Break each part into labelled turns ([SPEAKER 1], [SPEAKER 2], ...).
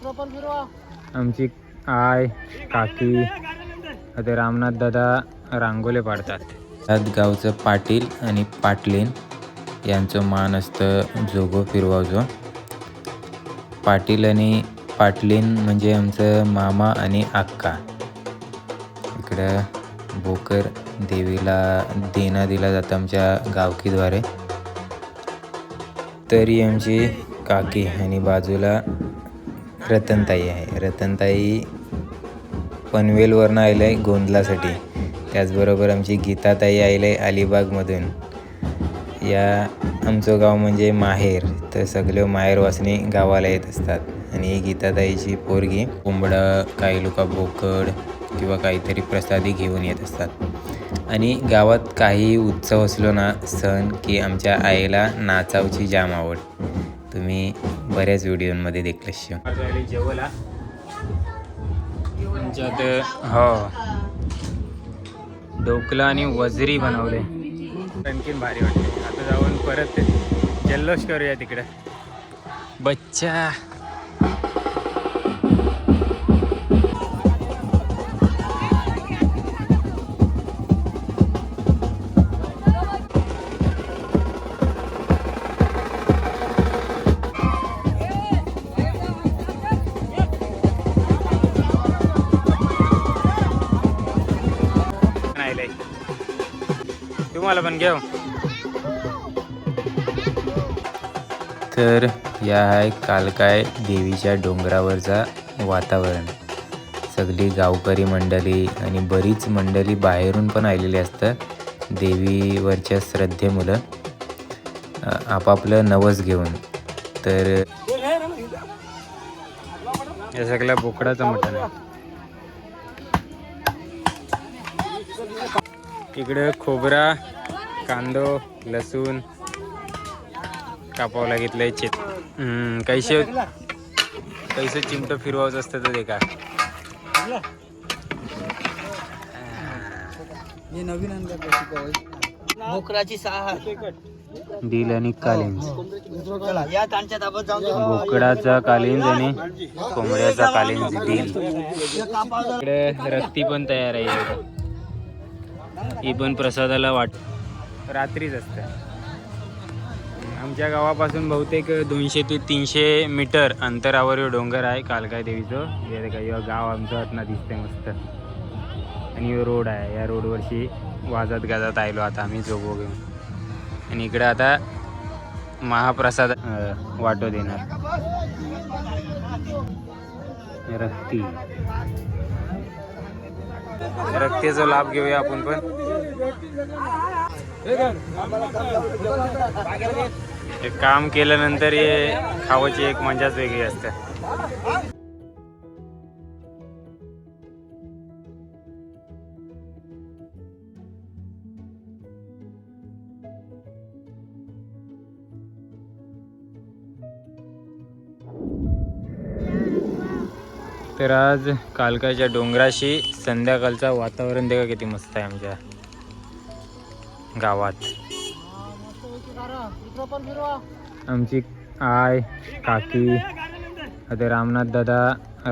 [SPEAKER 1] आमची आय काकी आता रामनाथ दादा रांगोले पाडतात. त्यात गावचं पाटील आणि पाटलीन यांचं मान असतं जोगो फिरवायचं. पाटील आणि पाटलीन म्हणजे आमचं मामा आणि आक्का. इकडं बोकर देवीला देणा दिला जातं आमच्या गावकीद्वारे. तरी आमची काकी आणि बाजूला रतनताई आहे. रतनताई पनवेलवरनं आलेलं आहे गोंदलासाठी. त्याचबरोबर आमची गीताताई आलेलं आहे अलिबागमधून. या आमचं गाव म्हणजे माहेर, तर सगळे माहेरवासनी गावाला येत असतात. आणि ही गीताताईची पोरगी कोंबडं काही लोक बोकड किंवा काहीतरी प्रसादी घेऊन येत असतात. आणि गावात काही उत्सव असलो ना सण की आमच्या आईला नाचावची जाम आवड. तुम्ही बऱ्याच व्हिडिओमध्ये देखील शकता. जेवला आमच्यात हो ढोकला आणि वजरी बनवले. आणखीन भारी वाटते. आता जाऊन परत जल्लोष करूया तिकडे. बच्चा तुम्हाला पण घेऊ. तर या आहे कालकाय देवीच्या डोंगरावरचा वातावरण. सगळी गावकरी मंडळी आणि बरीच मंडळी बाहेरून पण आलेली असतात देवीवरच्या श्रद्धेमुळं आपापलं नवस घेऊन. तर या सगळ्या बोकडाचं मटण आहे. इकडं खोबरा कांदो लसूण कापावं लागितलंय. कैसे चिमटं फिरवायचं असतं तर ते का
[SPEAKER 2] बोकडाची सहा
[SPEAKER 1] डील आणि कालिंज. बोकडाचा कालिंज आणि कोंबड्याचा कालिंज डील. इकडे रत्ती पण तयार आहे. ही पण प्रसादाला रात्रीच असते. आमच्या गावापासून बहुतेक 200 ते 300 मीटर अंतरावर डोंगर आहे कालकाय देवीचं. गाव आमचं आतना दिसतंय मस्त. आणि रोड आहे. या रोडवरशी वाजत गाजत आलो आता आम्ही जोगो घेऊन. आणि इकडे आता महाप्रसाद वाटो देणार. रक्तीचा लाभ घेऊया आपण पण. हे काम केल्यानंतर हे खावाची एक मजाच वेगळी असते. तर आज कालकाच्या डोंगराशी संध्याकाळचं वातावरण देखा किती मस्त आहे आमच्या गावात. आमची आय काकी आता रामनाथ दादा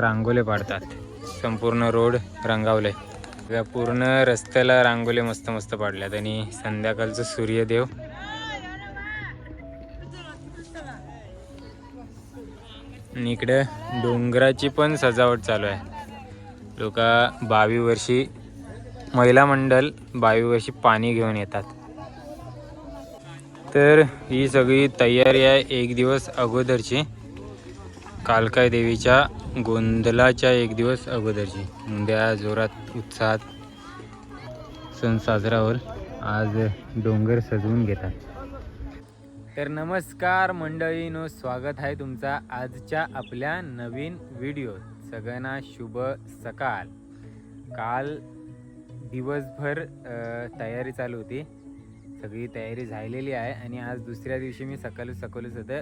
[SPEAKER 1] रांगोले पाडतात. संपूर्ण रोड रंगावले. पूर्ण रस्त्याला रांगोले मस्त मस्त पाडल्यात. आणि संध्याकाळचं सूर्यदेव आणि इकडे डोंगराची पण सजावट चालू आहे. लोक 22 वर्षी महिला मंडळ 22 वर्षी पाणी घेऊन येतात. तर ही सगळी तयारी आहे एक दिवस अगोदरची. कालकाय देवीच्या गोंधलाच्या एक दिवस अगोदरची. उद्या जोरात उत्साहात सण साजरा होईल. आज डोंगर सजवून घेतात. तर नमस्कार मंडळींनो, स्वागत आहे तुमचा आजच्या आपल्या नवीन व्हिडिओ. सगळ्यांना शुभ सकाळ. काल दिवसभर तयारी चालू होती. सगळी तयारी झालेली आहे. आणि आज दुसऱ्या दिवशी मी सकाळीच होतं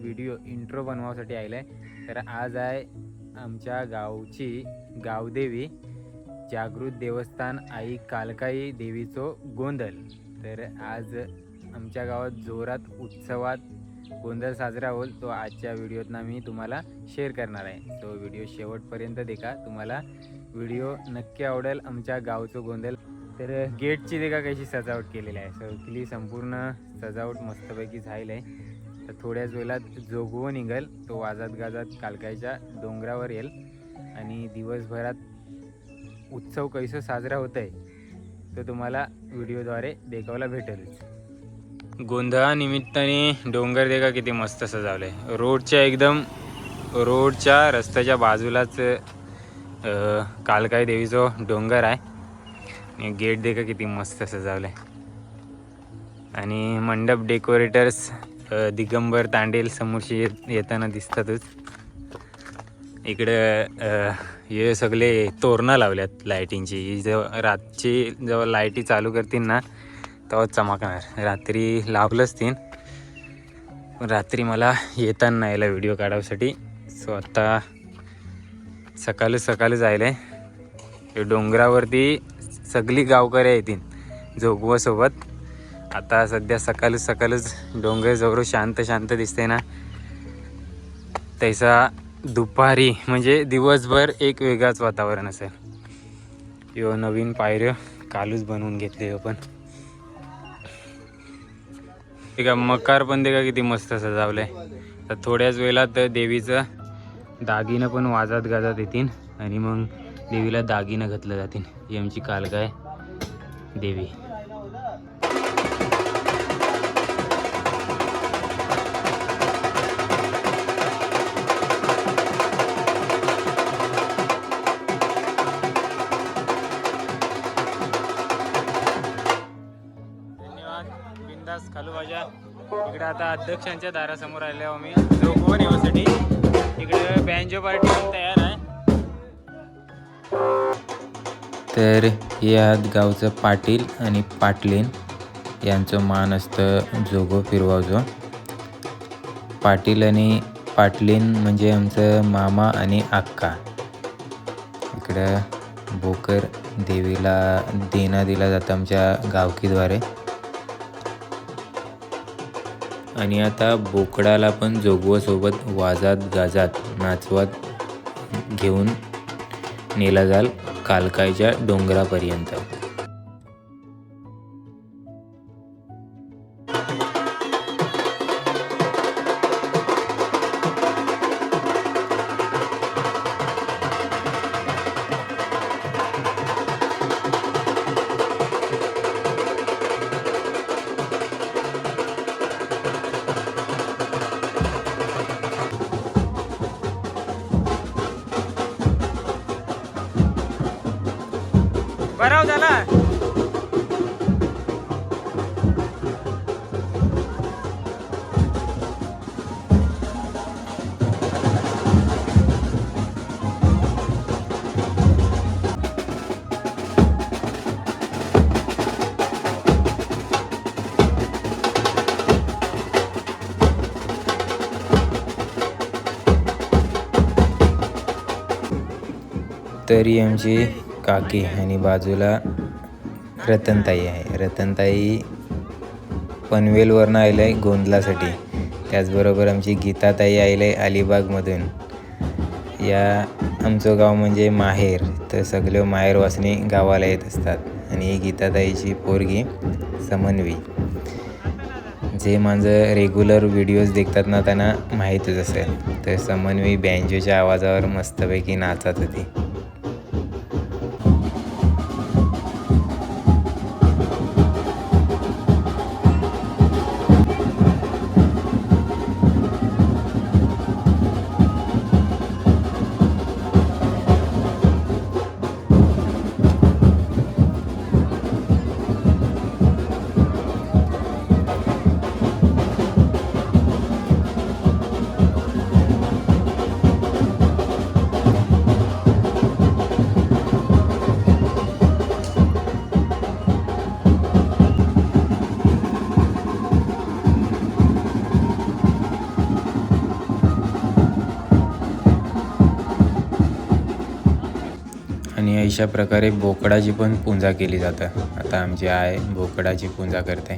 [SPEAKER 1] व्हिडिओ इंट्रो बनवासाठी आले. तर आज आहे आमच्या गावची गावदेवी जागृत देवस्थान आई कालकाई देवीचो गोंधल. तर आज आमच्या गावात जोरात उत्सवात गोंधळ साजरा होईल तो आजच्या व्हिडिओतनं मी तुम्हाला शेअर करणार आहे. तो व्हिडिओ शेवटपर्यंत देखा, तुम्हाला व्हिडिओ नक्की आवडेल. आमच्या गावचं गोंधळ तर गेटची देखा कशी सजावट केलेली आहे, सगळी संपूर्ण सजावट मस्तपैकी झालेली आहे. तर थोड्याच वेळात जोगवं निघेल, तो वाजत गाजत कालकाच्या डोंगरावर येईल आणि दिवसभरात उत्सव कैसा साजरा होत आहे तो तुम्हाला व्हिडिओद्वारे देखायला भेटेलच. गोंधळानिमित्ताने डोंगर देखा किती मस्त सजावले. रोडच्या रस्त्याच्या बाजूलाच कालकाई देवीचा डोंगर आहे आणि गेट देखा किती मस्त सजावले आणि मंडप डेकोरेटर्स दिगंबर तांडेल समोरशी येताना दिसतातच. इकडे हे सगळे तोरणं लावल्यात लाईटिंगची. जेव्हा रातची जेव्हा लाईटी चालू करतील ना तेव्हा चमकणार. रात्री लावलंच तीन, रात्री मला येताना यायला व्हिडिओ काढायसाठी. सो आता सकाळी जायला आहे. डोंगरावरती सगळी गावकरी येतील जोगवासोबत. आता सध्या सकाळीच डोंगर जवळ शांत दिसते ना, तैसा दुपारी म्हणजे दिवसभर एक वेगळाच वातावरण असेल. यो नवीन पायऱ्या कालूच बनवून घेतले आपण. ठीक आहे, मकार पण देखा किती मस्त सजावलंय. तर थोड्याच वेळात देवीचं दागिनं पण वाजत गाजत येतील आणि मग देवीला दागिनं घातलं जातील. ही आमची कालकाय देवी. बिंदास खालू भाज्या. इकडे आता अध्यक्षांच्या दारासमोर आले आहो मी जोगवन येण्यासाठी. इकडे बँजो पार्टी पण तयार आहे. तर यात गावचं पाटील आणि पाटलीन यांचं मान असतं जोगो फिरवायचं. पाटील आणि पाटलीन म्हणजे आमचं मामा आणि अक्का. इकडं बोकर देवीला देणा दिला जातं आमच्या गावकीद्वारे. आणि आता बोकडाला पण जोगवासोबत वाजत गाजत नाचवत घेऊन नेला जाल कालकायच्या डोंगरापर्यंत. बराव झाला. तरी आमची काकी आणि बाजूला रतनताई आहे. रतनताई पनवेलवरनं आले आहे गोंधळासाठी. त्याचबरोबर आमची गीताताई आले आहे अलिबागमधून. या आमचं गाव म्हणजे माहेर, तर सगळे माहेर वासनी गावाला येत असतात. आणि ही गीताताईची पोरगी समन्वी, जे माझं रेग्युलर व्हिडिओज देखतात ना त्यांना माहीतच असेल. तर समन्वी बँजोच्या आवाजावर मस्तपैकी नाचत होती. आणि अशा प्रकारे बोकडाची पण पूजा केली जातं. आता आमची आई बोकडाची पूजा करते.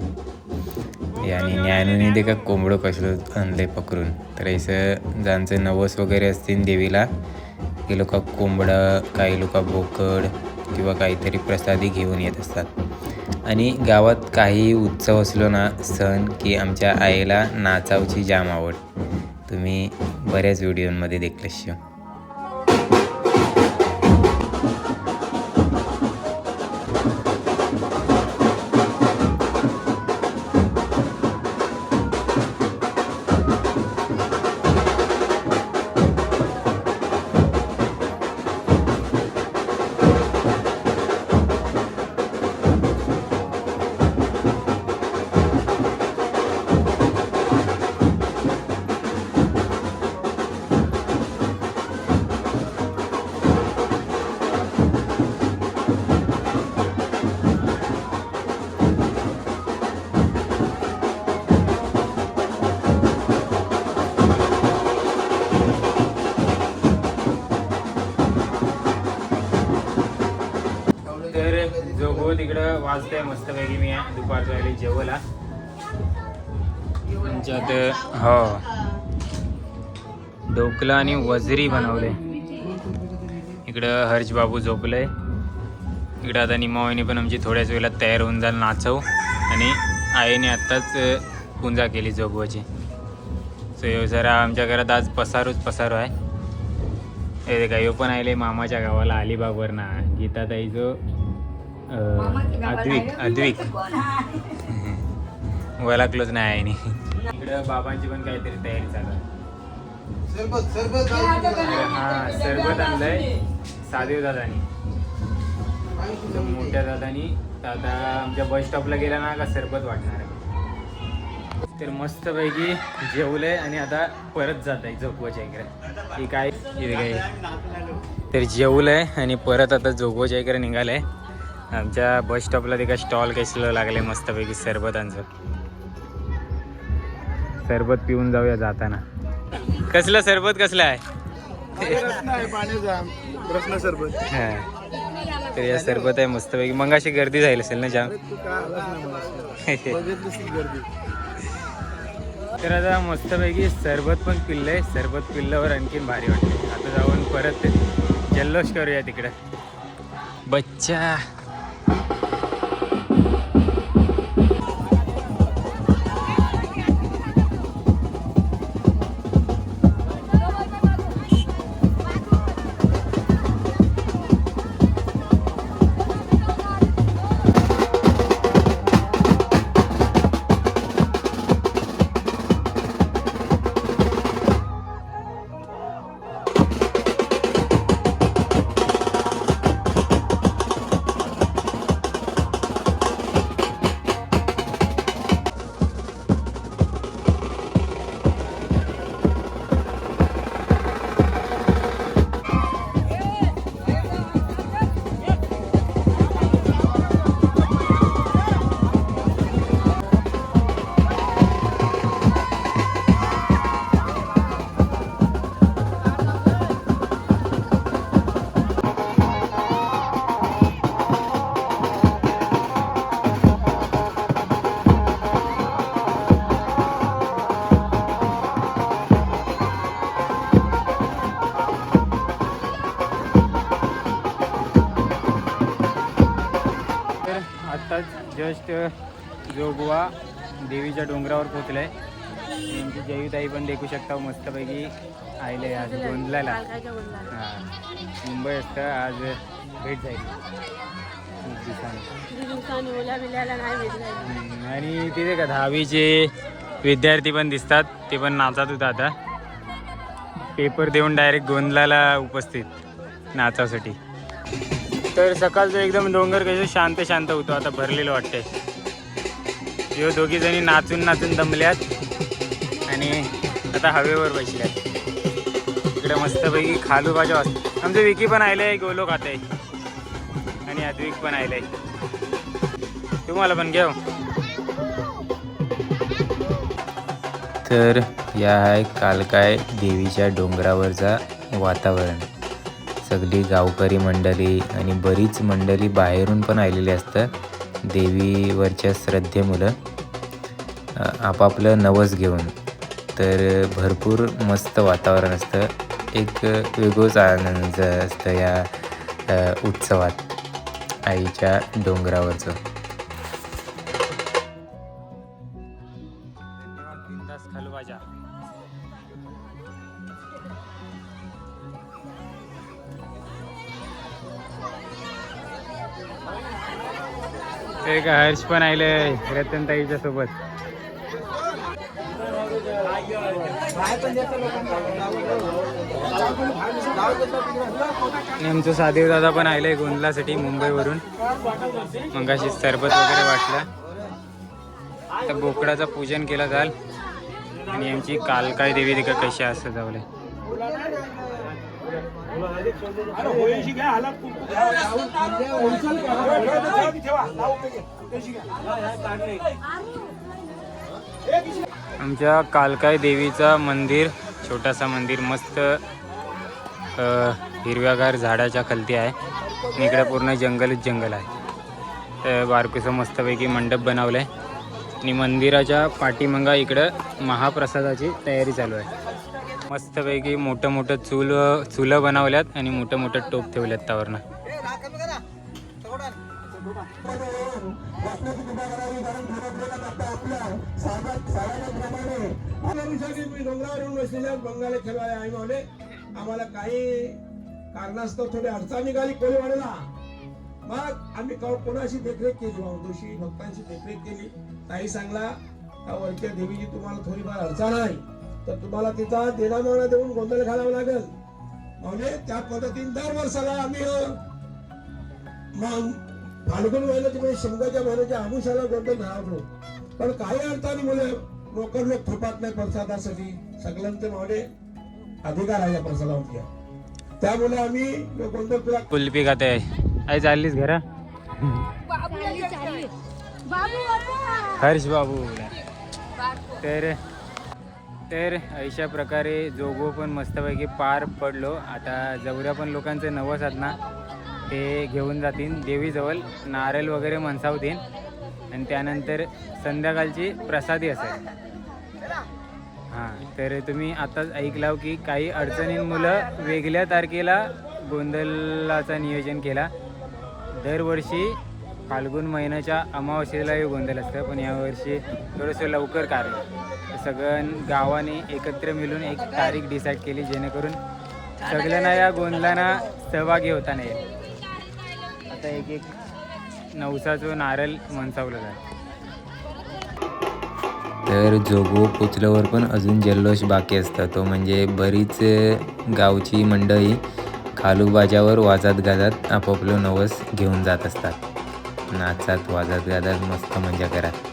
[SPEAKER 1] आणि न्यानूने ते का कोंबडं कसं आणलंय पकडून. तर असं ज्यांचं नवस वगैरे असतील देवीला, हे लोक कोंबडं, काही लोक बोकड किंवा काहीतरी प्रसादी घेऊन येत असतात. आणि गावात काही उत्सव असलो ना, सण, की आमच्या आईला नाचावची जाम आवड. तुम्ही बऱ्याच व्हिडिओमध्ये देखले शो. तर जोगो तिकडं वाजतंय मस्तपैकी. मी दुपारच्या वेळी जेवला त्यांच्यात हो ढोकला आणि वजरी बनवले. इकडं हर्ष बाबू झोपलंय. इकडं आता निमावणी पण आमची थोड्याच वेळात तयार होऊन जाईल नाचव. आणि आईने आत्ताच पूजा केली जोगवाची. सो जरा आमच्या घरात आज पसारो आहे. हे का यो पण आले मामाच्या गावाला अलिबागवर ना. गीताताईचो अद्विक ओळखलोच नाही आईने. इकडं बाबांची पण काहीतरी तयारी चालू आहे. हा सरबत आणलंय सादेव दादानी, मोठ्या दादानी. दादा आमच्या बस स्टॉपला गेला ना का सरबत वाटणार आहे. तर मस्तपैकी जेवलंय आणि आता परत जात आहे जोगवाच्या इकडे. ही काय तर जेवलंय आणि परत आता जोगवाच्या इकडे निघालंय. आमच्या बस स्टॉपला ते का स्टॉल कसलं लागले मस्तपैकी सरबतांचं. सरबत पिऊन जाऊया जाताना. कसलं सरबत कसलं आहे?
[SPEAKER 2] सरबत.
[SPEAKER 1] हा तर या सरबत आहे मस्तपैकी. मग अशी गर्दी जाईल असेल ना जाम. तर आता मस्तपैकी सरबत पण पिल्लंय. सरबत पिल्ल्यावर आणखीन भारी वाटते. आता जाऊन परत जल्लोष करूया तिकडं. बच्चा आत्ताच जस्ट जोगवा देवीच्या डोंगरावर पोचलाय. यांची जयताई पण देखू शकता मस्तपैकी आले आज गोंधळाला. हां मुंबई असतं आज भेट जाईल आणि तिथे का 10वीचे विद्यार्थी पण दिसतात. ते पण नाचत होता. आता पेपर देऊन डायरेक्ट गोंधळाला उपस्थित नाचासाठी. तर सकाळचं एकदम डोंगर कसं शांत शांत होतो. आता भरलेलं वाटतंय. जेव्हा दोघी जणी नाचून नाचून दमल्यात आणि आता हवेवर बसल्यात. इकडे मस्तपैकी खालू बाजू असतं. आमचं विकी पण आलंय, गोलो खात आहे आणि अद्विक पण आलंय. तुम्हाला पण घेऊ. तर या आहे कालकाय देवीच्या डोंगरावरचा वातावरण. सगळी गावकरी मंडळी आणि बरीच मंडळी बाहेरून पण आलेली असतात देवीवरच्या श्रद्धेमुळं. आपापलं नवस घेऊन. तर भरपूर मस्त वातावरण असतं, एक वेगळंच आनंद असतं या उत्सवात आईच्या डोंगरावरचं. एक हर्ष पण आले रतनताईच्या सोबत. आमचं सादेव दादा पण आले गोंदलासाठी मुंबईवरून. मगाशी सरबत वगैरे वाटलं, तर बोकडाचं पूजन केलं जाल आणि आमची कालकाय देवी तिका कशी असं जावले. आमच्या कालकाय देवीचा मंदिर, छोटासा मंदिर, मस्त हिरव्यागार झाडाच्या खालती आहे आणि इकडे पूर्ण जंगलच जंगल आहे. तर बारकुसं मस्तपैकी मंडप बनवलं आहे आणि मंदिराच्या पाठीमागं इकडं महाप्रसादाची तयारी चालू आहे. मस्तपैकी मोठं मोठं चुलं बनवल्यात आणि मोठं मोठं टोप ठेवल्यात त्यावरनं.
[SPEAKER 2] आम्हाला काही कारणास्तव थोडी अडचण निघाली कोळीवाड्याला. मग आम्ही कोणाशी देखरेख केली, दोषी भक्तांची देखरेख केली. ताई सांगला वरच्या देवीची तुम्हाला थोडीफार अडचण आहे, तर तुम्हाला तिचा देणामाना देऊन गोंधळ घालावं लागेल. म्हणजे त्या पद्धतीने दर वर्षाला आम्ही फाल्गुन महिन्याची म्हणजे शिमगाच्या महिन्याच्या आमुषाला गोंधळ घालतो. पण काही अडचणीमुळे रोकड लोक थोपात नाही प्रसादासाठी. सगळ्यांचे मावडे अधिकार आहे या प्रसादावर, त्यामुळे आम्ही गोंधळ तुला
[SPEAKER 1] कुल्फी खाते आई. चाललीस घरा हर्ष बाबू. तर अशा प्रकारे जोगो पण मस्तपैकी पार पडलो. आता जवऱ्या पण लोकांचे नवस आहेत ना, ते घेऊन जातील देवीजवळ, नारळ वगैरे मनसावतील आणि त्यानंतर संध्याकाळची प्रसादी असेल. हां, तर तुम्ही आताच ऐकलाव की काही अडचणींमुळं वेगळ्या तारखेला गोंधळाचा नियोजन केला. दरवर्षी फाल्गुन महिन्याच्या अमावस्येलाही गोंधळ असतं, पण यावर्षी थोडंसं लवकर काढलं. सगळ्या गावाने एकत्र मिळून एक तारीख डिसाईड केली, जेणेकरून सगळ्यांना या गोंधळांना सहभागी होता नाही. आता एक एक नवसाचं नारळ मनसावलं जातं. तर जोगो पोचल्यावर पण अजून जल्लोष बाकी असतं. तो म्हणजे बरीच गावची मंडळी खालूबाजावर वाजत गाजत आपापलं नवस घेऊन जात असतात. नाचत वाजत गाजत मस्त मजा करत.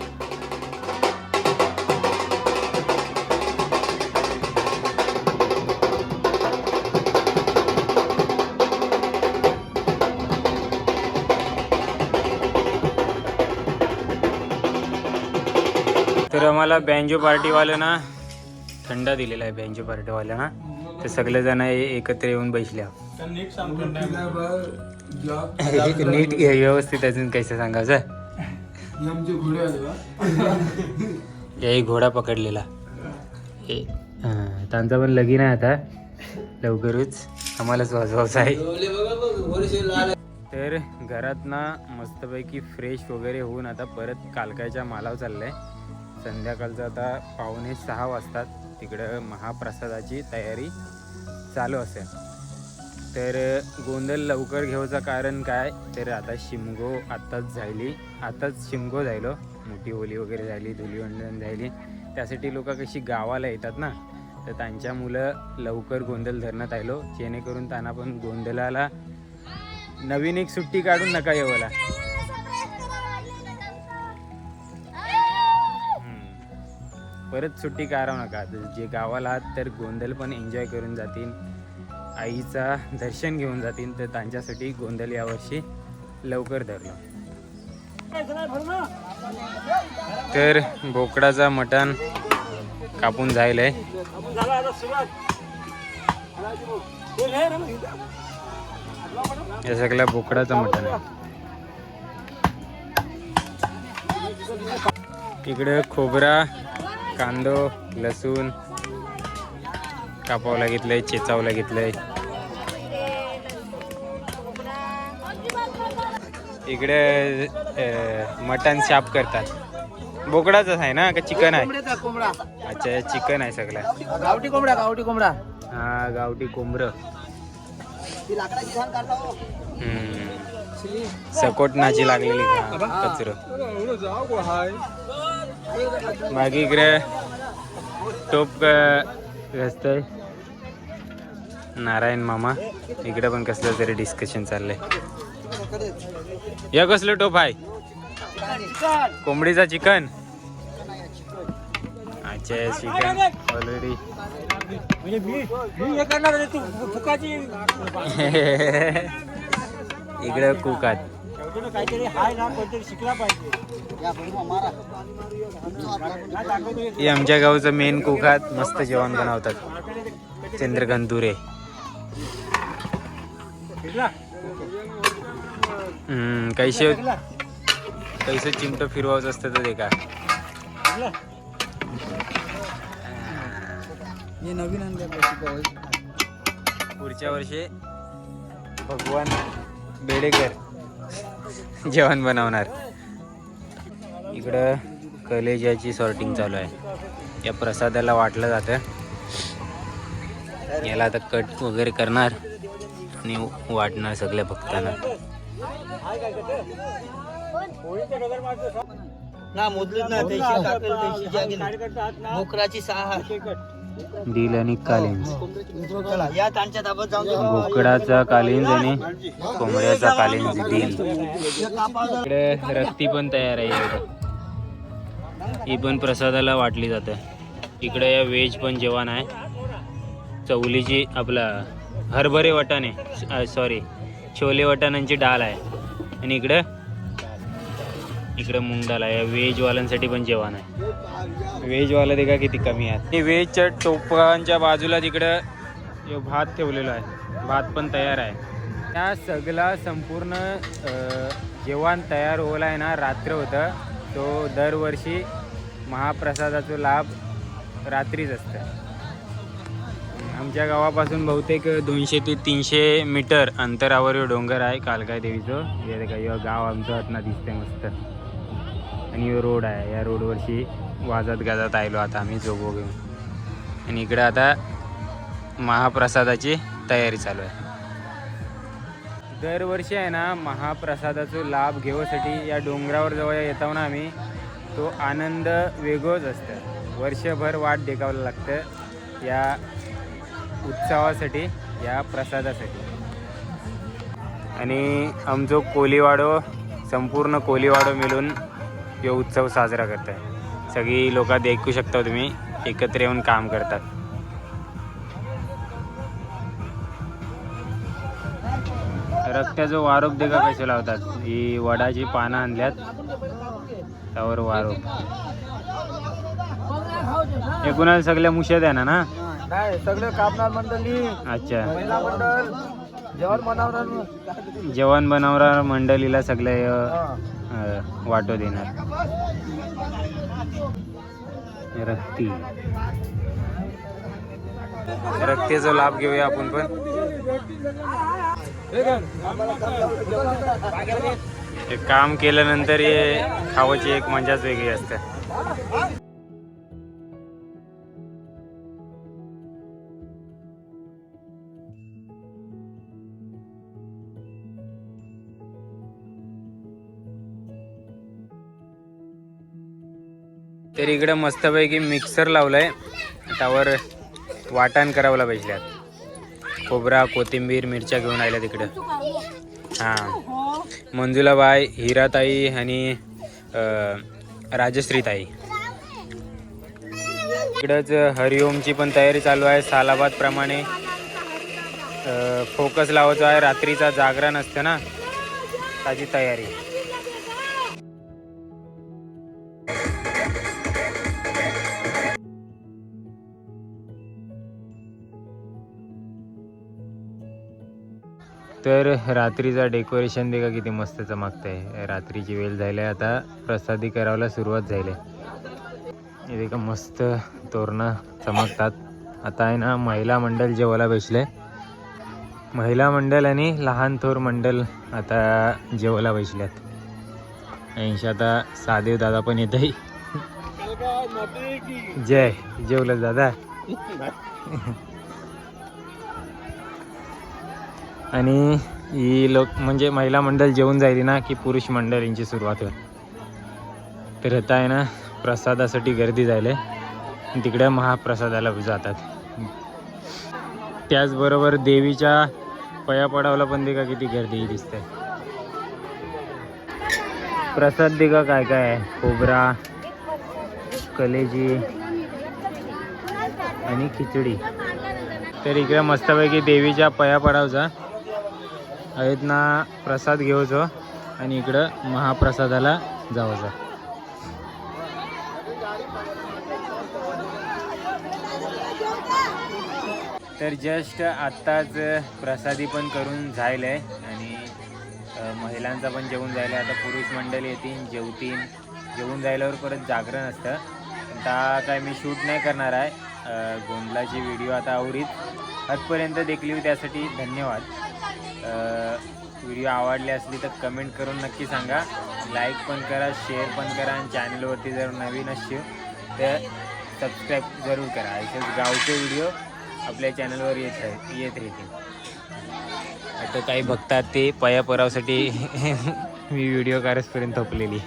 [SPEAKER 1] तर आम्हाला बँजो पार्टीवाल्यांना थंडा दिलेला आहे. बँजो पार्टीवाल्यांना तर सगळेजण एकत्र येऊन बसले. नीट व्यवस्थित अजून कैसे सांगायचं. याही घोडा पकडलेला. त्यांचा पण लगीन आहे आता लवकरच, आम्हालाच वाजवायचं आहे. तर घरात ना मस्तपैकी फ्रेश वगैरे होऊन आता परत कालकाच्या मालावर चाललंय. संध्याकाळचं आता 5:45 वाजतात. तिकडं महाप्रसादाची तयारी चालू असेल. तर गोंधळ लवकर घेऊचं कारण काय, तर आता शिमगो आताच शिमगो झालो. मोठी होली वगैरे झाली, धुलीवंदन झाली. त्यासाठी लोक कशी गावाला येतात ना, तर त्यांच्या मुलं लवकर गोंधळ धरण्यात आलो, जेणेकरून त्यांना पण गोंधळाला नवीन एक सुट्टी काढून नका येवाला. परत सुट्टी काढावं नका. जे गावाला आहात तर गोंधळ पण एन्जॉय करून जातील, आईचा दर्शन घेऊन जातील. तर त्यांच्यासाठी गोंधळ यावर्षी लवकर धरलं. तर बोकडाचा मटण कापून जायलंय. हे सगळं बोकडाचं मटण आहे. इकडे खोबरा, कांदो, लसूण कापावं घेतलंय, चेचावं घेतलंय. इकडे मटण शाप करतात. बोकडाच आहे ना का चिकन आहे? अच्छा चिकन आहे सगळं.
[SPEAKER 3] गावठी कोंबडा, गावठी कोंबडा.
[SPEAKER 1] हा गावठी कोंबडं. सकोटनाची लागलेली कचर. बाकी इकडे टोप घसतय नारायण मामा. इकडे पण कसलं तरी डिस्कशन चाललंय. या कसलं टोप आहे? कोंबडीचा चिकन. अच्छा चिकन ऑलरेडी. इकडे कुकात हे आमच्या गावचं मेन कुकात मस्त जेवण बनवतात. चंद्रकांत दुरे. कैसे चिमट फिरवायचं असतं तर ते का
[SPEAKER 3] नवीन आणलं.
[SPEAKER 1] पुढच्या वर्षी भगवान बेडेकर जेवण बनवणार. इकडं कलेजाची सॉर्टिंग चालू आहे. या प्रसादाला वाटलं जातं. याला आता कट वगैरे करणार आणि वाटणार सगळ्या भक्तांना.
[SPEAKER 3] ना मोदलीत ना त्याची काकल त्याची जागी बोकराची 6
[SPEAKER 1] डील आणि कालिंज.
[SPEAKER 3] या त्यांच्या ताब्यात जाऊन
[SPEAKER 1] बोकडाचा कालिंज आणि कोंबड्याचा कालिंज डील. इकडे रक्ती पण तयार आहे. ही पण प्रसादाला वाटली जाते. इकडे या व्हेज पण जेवण आहे. चवलीची आपला हरभरे वाटाणे सॉरी छोले वाटाण्यांची डाळ आहे. आणि इकडे मूग डाळ आहे. व्हेजवाल्यांसाठी पण जेवण आहे. व्हेजवाला देखा किती कमी आहे. व्हेजच्या टोपांच्या बाजूला तिकडं भात ठेवलेला आहे. भात पण तयार आहे. त्या सगळा संपूर्ण जेवण तयार होईल आहे ना रात्र होतं. तो दरवर्षी महाप्रसादाचा लाभ रात्रीच असतं. आमच्या गावापासून बहुतेक 200 ते 300 मीटर अंतरावर डोंगर आहे कालकाय देवीचं. हे देखा हे गाव आमचं आतना दिसतंय मस्त. आणि हे रोड आहे. या रोडवरशी वाजत गाजत आलो आता आम्ही जोगो घेऊन. आणि इकडे आता महाप्रसादाची तयारी चालू आहे. दरवर्षी आहे ना महाप्रसादाचा लाभ घेण्यासाठी या डोंगरावर जेव्हा येतो ना आम्ही तो आनंद वेगळाच असतं. वर्षभर वाट देखावं लागतं या उत्सवासाठी, या प्रसादासाठी. आणि आमचो कोलीवाडो संपूर्ण कोलीवाडो मिळून हा उत्सव साजरा करत आहे. सगळी लोक देखू शकता तुम्ही एकत्र येऊन काम करतात. रक्त्याचं वारोप देखा कसे लावतात. ही वडाची पानं आणल्यात त्यावर वारोप. हे कुणाला सगळ्या मुशात आहे ना?
[SPEAKER 3] नाही सगळे कामगार मंडळी.
[SPEAKER 1] अच्छा
[SPEAKER 3] महिला मंडळ
[SPEAKER 1] जेवण बनवणार मंडळीला सगळे वाटो देणार. रक्तीचा लाभ घेऊया आपण पण. हे काम केल्यानंतर हे खावाची एक मजाच वेगळी असते. तर इकडे मस्तपैकी मिक्सर लावलाय. त्यावर वाटण करावला पाहिजे. खोबरा, कोथिंबीर, मिरच्या घेऊन आल्या तिकडं. हां मंजुलाबाई, हिराताई आणि राजश्रीताई. इकडंच हरिओमची पण तयारी चालू आहे. सालाबाद प्रमाणे फोकस लावायचा आहे. रात्रीचा जागरण असतं ना त्याची तयारी. तर रात्रीचा डेकोरेशन देखा किती मस्त चमकत आहे. रात्रीची वेळ झाली आता प्रसादी करायला सुरुवात झाली. इथे का मस्त तोरणं चमकतात. आता आहे ना महिला मंडळ जेवायला बसले. महिला मंडळ आणि लहान थोर मंडळ आता जेवायला बसल्यात. ऐंशी आता सादेव दादा पण येत आहे. जय जेवलं दादा. आणि ही लोक म्हणजे महिला मंडळ जेवून जाईल ना की पुरुष मंडळ यांची सुरुवात होईल. तर आता आहे ना प्रसादासाठी गर्दी झाली आहे. तिकडे महाप्रसादाला जातात. त्याचबरोबर देवीच्या पया पडावला पण देखा किती गर्दी दिसते. प्रसाद देखा काय काय आहे, खोबरा, कलेजी आणि खिचडी. तर इकडे मस्तपैकी देवीच्या पया पडावचा आहेत ना प्रसाद घेऊचो आणि इकडं महाप्रसादाला जावचा. तर जस्ट आत्ताच प्रसादी पण करून झालं आहे आणि महिलांचा पण जेवून जायला. आता पुरुष मंडळ येतील, जेवतील. जेवून जायल्यावर परत जागरण असतं. आता काय मी शूट नाही करणार आहे. गोंधळाची व्हिडिओ आता आवडीत आजपर्यंत देखली त्यासाठी धन्यवाद. व्हिडिओ आवडली असली तर कमेंट करून नक्की सांगा. लाईक पण करा, शेअर पण करा आणि चॅनलवरती जर नवीन असशील तर सबस्क्राईब जरूर करा. असेच गावचे व्हिडिओ आपल्या चॅनलवर येत राहतील. आता काही बघतात ते पया परावसाठी मी व्हिडिओ काढसपर्यंत थोपलेली.